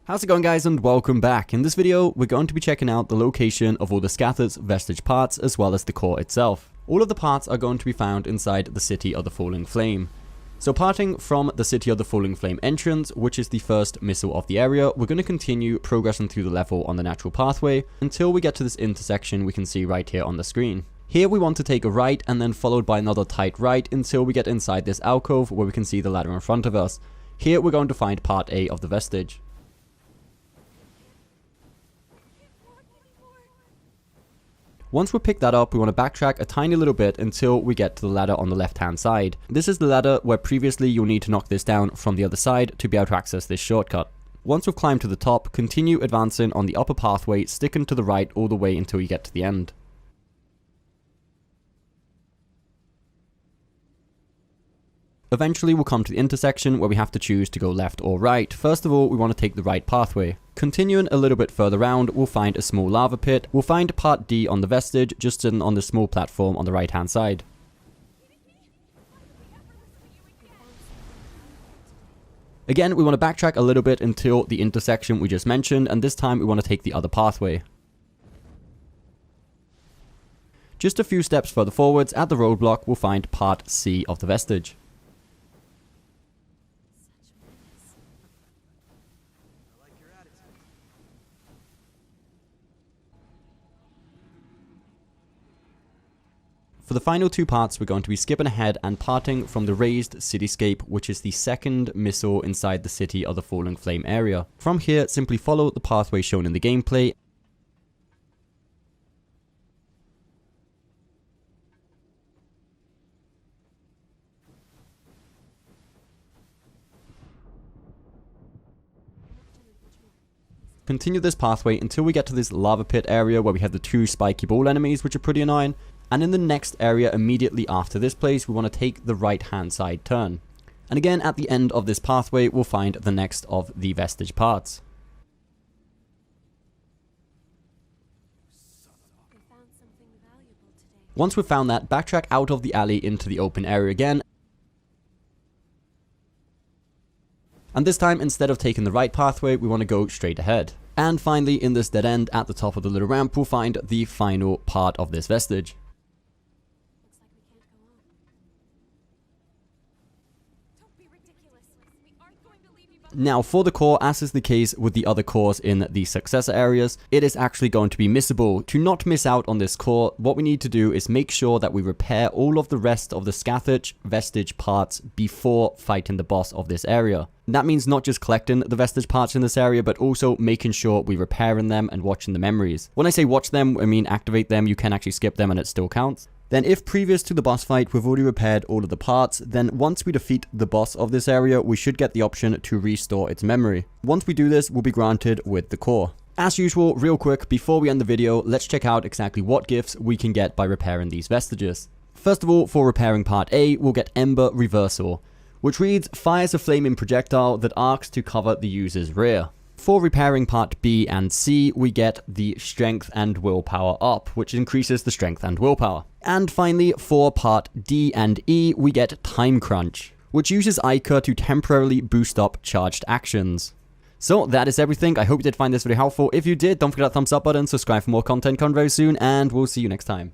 How's it going, guys, and welcome back. In this video, we're going to be checking out the location of all the Scathach Vestige parts as well as the core itself. All of the parts are going to be found inside the City of the Falling Flame. So parting from the City of the Falling Flame entrance, which is the first missile of the area, we're going to continue progressing through the level on the natural pathway until we get to this intersection we can see right here on the screen. Here we want to take a right and then followed by another tight right until we get inside this alcove where we can see the ladder in front of us. Here we're going to find part A of the Vestige. Once we pick that up, we want to backtrack a tiny little bit until we get to the ladder on the left hand side. This is the ladder where previously you'll need to knock this down from the other side to be able to access this shortcut. Once we've climbed to the top, continue advancing on the upper pathway, sticking to the right all the way until you get to the end. Eventually we'll come to the intersection where we have to choose to go left or right. First of all, we want to take the right pathway. Continuing a little bit further round, we'll find a small lava pit. We'll find part D on the Vestige, just sitting on the small platform on the right hand side. Again, we want to backtrack a little bit until the intersection we just mentioned, and this time we want to take the other pathway. Just a few steps further forwards, at the roadblock, we'll find part C of the Vestige. For the final two parts, we're going to be skipping ahead and parting from the raised cityscape, which is the second missile inside the City of the Falling Flame area. From here, simply follow the pathway shown in the gameplay. Continue this pathway until we get to this lava pit area where we have the two spiky ball enemies, which are pretty annoying. And in the next area immediately after this place, we want to take the right hand side turn. And again, at the end of this pathway, we'll find the next of the Vestige parts. Once we've found that, backtrack out of the alley into the open area again. And this time, instead of taking the right pathway, we want to go straight ahead. And finally, in this dead end at the top of the little ramp, we'll find the final part of this Vestige. Now, for the core, as is the case with the other cores in the successor areas, it is actually going to be missable. To not miss out on this core, what we need to do is make sure that we repair all of the rest of the Scathach Vestige parts before fighting the boss of this area. That means not just collecting the Vestige parts in this area, but also making sure we're repairing them and watching the memories. When I say watch them, I mean activate them. You can actually skip them and it still counts. Then if previous to the boss fight we've already repaired all of the parts, then once we defeat the boss of this area, we should get the option to restore its memory. Once we do this, we'll be granted with the core. As usual, real quick, before we end the video, let's check out exactly what gifts we can get by repairing these Vestiges. First of all, for repairing part A, we'll get Ember Reversal, which reads, fires a flaming projectile that arcs to cover the user's rear. For repairing part B and C, we get the Strength and Willpower Up, which increases the strength and willpower. And finally, for part D and E, we get Time Crunch, which uses Ica to temporarily boost up charged actions. So that is everything. I hope you did find this video helpful. If you did, don't forget that thumbs up button, subscribe for more content coming very soon, and we'll see you next time.